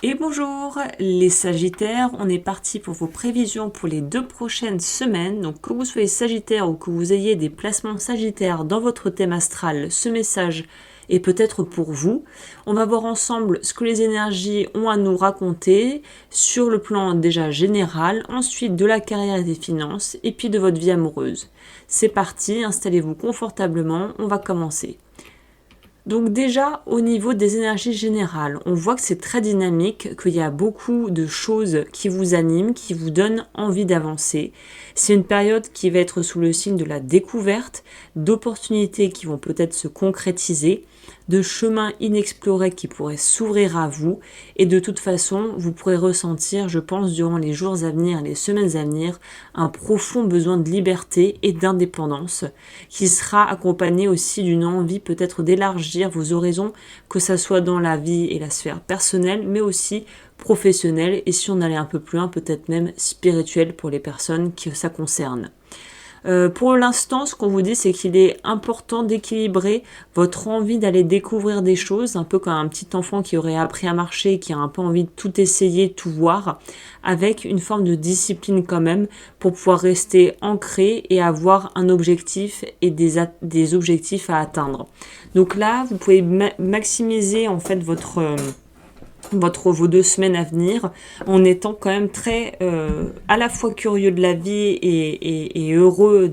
Et bonjour les Sagittaires, on est parti pour vos prévisions pour les 2 prochaines semaines. Donc que vous soyez Sagittaire ou que vous ayez des placements Sagittaires dans votre thème astral, ce message est peut-être pour vous. On va voir ensemble ce que les énergies ont à nous raconter sur le plan déjà général, ensuite de la carrière et des finances, et puis de votre vie amoureuse. C'est parti, installez-vous confortablement, on va commencer. Donc déjà, au niveau des énergies générales, on voit que c'est très dynamique, qu'il y a beaucoup de choses qui vous animent, qui vous donnent envie d'avancer. C'est une période qui va être sous le signe de la découverte, d'opportunités qui vont peut-être se concrétiser, de chemins inexplorés qui pourraient s'ouvrir à vous. Et de toute façon, vous pourrez ressentir, je pense, durant les jours à venir, les semaines à venir, un profond besoin de liberté et d'indépendance qui sera accompagné aussi d'une envie peut-être d'élargir vos horizons, que ça soit dans la vie et la sphère personnelle, mais aussi professionnelle, et si on allait un peu plus loin, peut-être même spirituelle pour les personnes que ça concerne. Pour l'instant, ce qu'on vous dit, c'est qu'il est important d'équilibrer votre envie d'aller découvrir des choses, un peu comme un petit enfant qui aurait appris à marcher, qui a un peu envie de tout essayer, tout voir, avec une forme de discipline quand même, pour pouvoir rester ancré et avoir un objectif et des objectifs à atteindre. Donc là, vous pouvez maximiser en fait vos 2 semaines à venir en étant quand même très à la fois curieux de la vie et heureux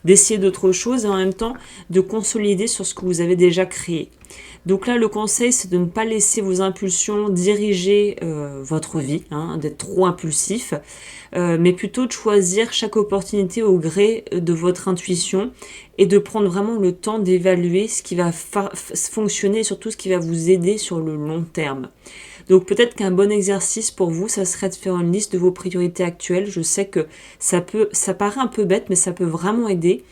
d'essayer d'autres choses et en même temps de consolider sur ce que vous avez déjà créé. Donc là, le conseil, c'est de ne pas laisser vos impulsions diriger votre vie, d'être trop impulsif, mais plutôt de choisir chaque opportunité au gré de votre intuition et de prendre vraiment le temps d'évaluer ce qui va fonctionner et surtout ce qui va vous aider sur le long terme. Donc peut-être qu'un bon exercice pour vous, ça serait de faire une liste de vos priorités actuelles. Je sais que ça paraît un peu bête, mais ça peut vraiment aider.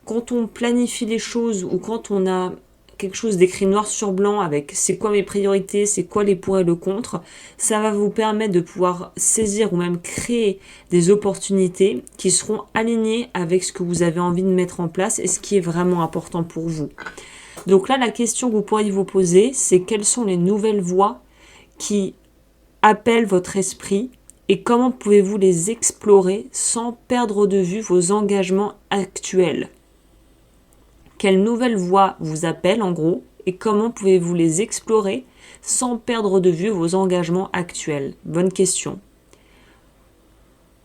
Quand on planifie les choses ou quand on a quelque chose d'écrit noir sur blanc avec c'est quoi mes priorités, c'est quoi les pour et le contre, ça va vous permettre de pouvoir saisir ou même créer des opportunités qui seront alignées avec ce que vous avez envie de mettre en place et ce qui est vraiment important pour vous. Donc là, la question que vous pourriez vous poser, c'est quelles sont les nouvelles voies qui appellent votre esprit et comment pouvez-vous les explorer sans perdre de vue vos engagements actuels? Quelles nouvelles voies vous appellent en gros et comment pouvez-vous les explorer sans perdre de vue vos engagements actuels? Bonne question.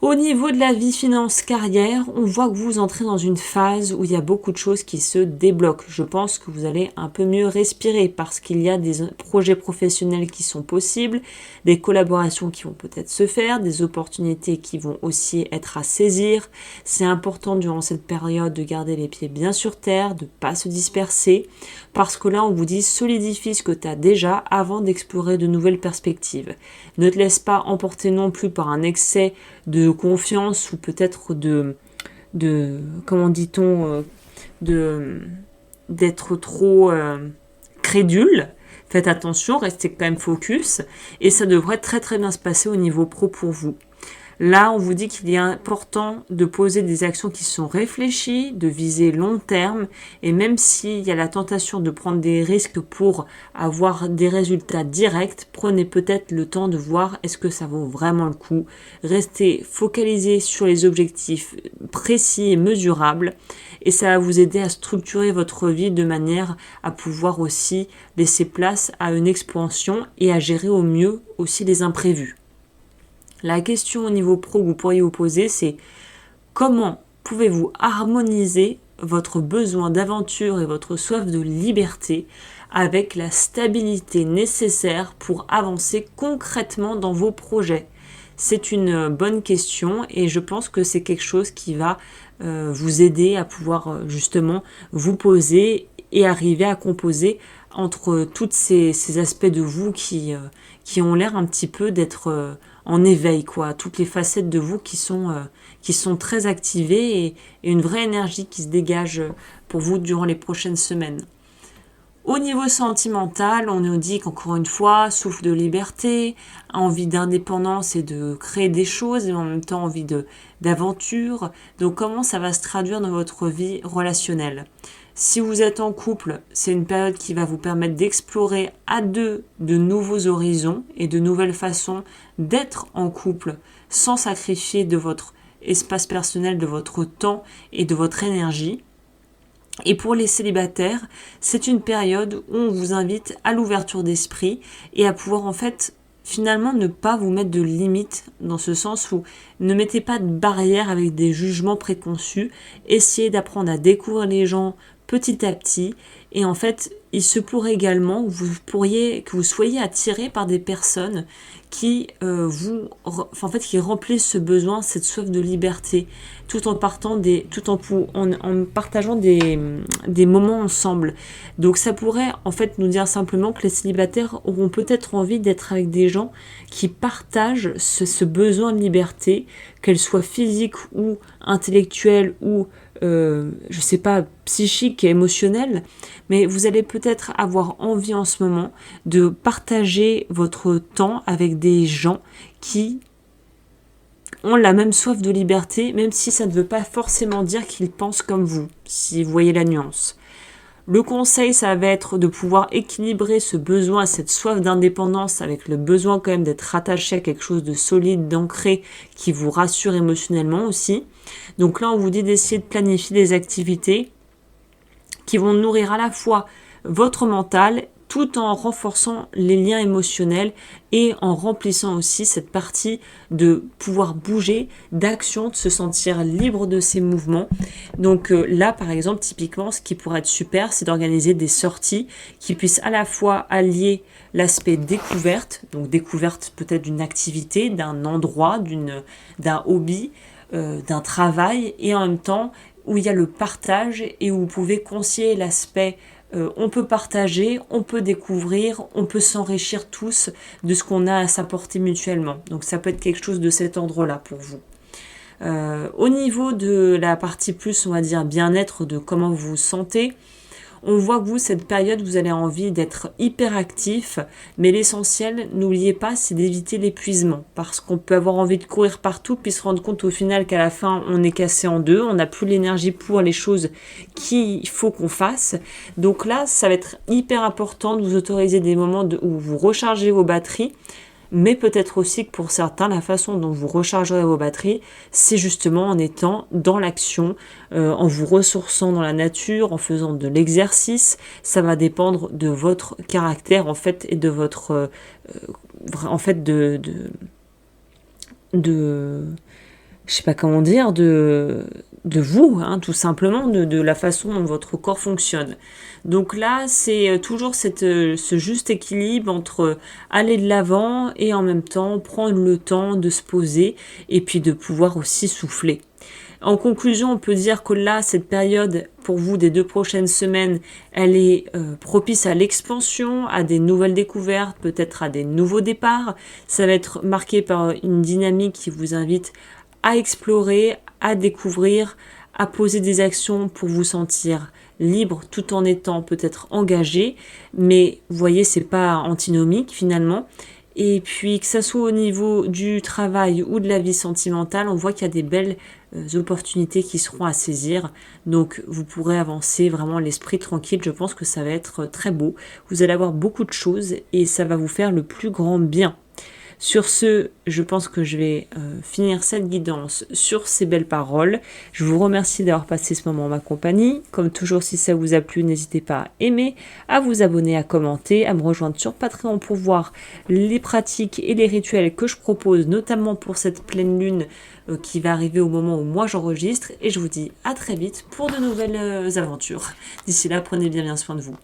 Au niveau de la vie, finance, carrière, on voit que vous entrez dans une phase où il y a beaucoup de choses qui se débloquent. Je pense que vous allez un peu mieux respirer parce qu'il y a des projets professionnels qui sont possibles, des collaborations qui vont peut-être se faire, des opportunités qui vont aussi être à saisir. C'est important durant cette période de garder les pieds bien sur terre, de ne pas se disperser parce que là, on vous dit solidifie ce que tu as déjà avant d'explorer de nouvelles perspectives. Ne te laisse pas emporter non plus par un excès de confiance ou peut-être comment dit-on, d'être trop crédule. Faites attention, restez quand même focus et ça devrait très très bien se passer au niveau pro pour vous. Là, on vous dit qu'il est important de poser des actions qui sont réfléchies, de viser long terme, et même s'il y a la tentation de prendre des risques pour avoir des résultats directs, prenez peut-être le temps de voir est-ce que ça vaut vraiment le coup. Restez focalisé sur les objectifs précis et mesurables, et ça va vous aider à structurer votre vie de manière à pouvoir aussi laisser place à une expansion et à gérer au mieux aussi les imprévus. La question au niveau pro que vous pourriez vous poser, c'est comment pouvez-vous harmoniser votre besoin d'aventure et votre soif de liberté avec la stabilité nécessaire pour avancer concrètement dans vos projets? C'est une bonne question et je pense que c'est quelque chose qui va vous aider à pouvoir justement vous poser et arriver à composer entre tous ces aspects de vous qui ont l'air un petit peu d'être en éveil, quoi. Toutes les facettes de vous qui sont très activées et une vraie énergie qui se dégage pour vous durant les prochaines semaines. Au niveau sentimental, on nous dit qu'encore une fois, souffle de liberté, envie d'indépendance et de créer des choses, et en même temps envie d'aventure. Donc comment ça va se traduire dans votre vie relationnelle? Si vous êtes en couple, c'est une période qui va vous permettre d'explorer à deux de nouveaux horizons et de nouvelles façons d'être en couple sans sacrifier de votre espace personnel, de votre temps et de votre énergie. Et pour les célibataires, c'est une période où on vous invite à l'ouverture d'esprit et à pouvoir en fait finalement ne pas vous mettre de limites, dans ce sens où ne mettez pas de barrières avec des jugements préconçus, essayez d'apprendre à découvrir les gens petit à petit, et en fait il se pourrait également que vous soyez attiré par des personnes qui qui remplissent ce besoin, cette soif de liberté, tout en partageant des moments ensemble. Donc ça pourrait en fait nous dire simplement que les célibataires auront peut-être envie d'être avec des gens qui partagent ce besoin de liberté, qu'elle soit physique ou intellectuelle ou psychique et émotionnelle, mais vous allez peut-être avoir envie en ce moment de partager votre temps avec des gens qui ont la même soif de liberté, même si ça ne veut pas forcément dire qu'ils pensent comme vous, si vous voyez la nuance. Le conseil, ça va être de pouvoir équilibrer ce besoin, cette soif d'indépendance avec le besoin quand même d'être rattaché à quelque chose de solide, d'ancré, qui vous rassure émotionnellement aussi. Donc là, on vous dit d'essayer de planifier des activités qui vont nourrir à la fois votre mental tout en renforçant les liens émotionnels et en remplissant aussi cette partie de pouvoir bouger, d'action, de se sentir libre de ses mouvements. Donc là, par exemple, typiquement, ce qui pourrait être super, c'est d'organiser des sorties qui puissent à la fois allier l'aspect découverte, donc découverte peut-être d'une activité, d'un endroit, d'un hobby, d'un travail, et en même temps où il y a le partage et où vous pouvez concilier l'aspect on peut partager, on peut découvrir, on peut s'enrichir tous de ce qu'on a à s'apporter mutuellement. Donc ça peut être quelque chose de cet ordre-là pour vous. Au niveau de la partie plus, on va dire bien-être, de comment vous vous sentez, on voit que vous, cette période, vous avez envie d'être hyper actif, mais l'essentiel, n'oubliez pas, c'est d'éviter l'épuisement, parce qu'on peut avoir envie de courir partout, puis se rendre compte au final qu'à la fin, on est cassé en deux, on n'a plus l'énergie pour les choses qu'il faut qu'on fasse. Donc là, ça va être hyper important de vous autoriser des moments où vous rechargez vos batteries, mais peut-être aussi que pour certains, la façon dont vous rechargerez vos batteries, c'est justement en étant dans l'action, en vous ressourçant dans la nature, en faisant de l'exercice. Ça va dépendre de votre caractère en fait et de votre je sais pas comment dire, de vous, hein, tout simplement, de la façon dont votre corps fonctionne. Donc là, c'est toujours ce juste équilibre entre aller de l'avant et en même temps prendre le temps de se poser et puis de pouvoir aussi souffler. En conclusion, on peut dire que là, cette période, pour vous, des 2 prochaines semaines, elle est propice à l'expansion, à des nouvelles découvertes, peut-être à des nouveaux départs. Ça va être marqué par une dynamique qui vous invite à explorer, à découvrir, à poser des actions pour vous sentir libre tout en étant peut-être engagé, mais vous voyez, c'est pas antinomique finalement. Et puis que ça soit au niveau du travail ou de la vie sentimentale, on voit qu'il y a des belles opportunités qui seront à saisir. Donc vous pourrez avancer vraiment l'esprit tranquille. Je pense que ça va être très beau. Vous allez avoir beaucoup de choses et ça va vous faire le plus grand bien. Sur ce, je pense que je vais finir cette guidance sur ces belles paroles. Je vous remercie d'avoir passé ce moment en ma compagnie. Comme toujours, si ça vous a plu, n'hésitez pas à aimer, à vous abonner, à commenter, à me rejoindre sur Patreon pour voir les pratiques et les rituels que je propose, notamment pour cette pleine lune qui va arriver au moment où moi j'enregistre. Et je vous dis à très vite pour de nouvelles aventures. D'ici là, prenez bien soin de vous.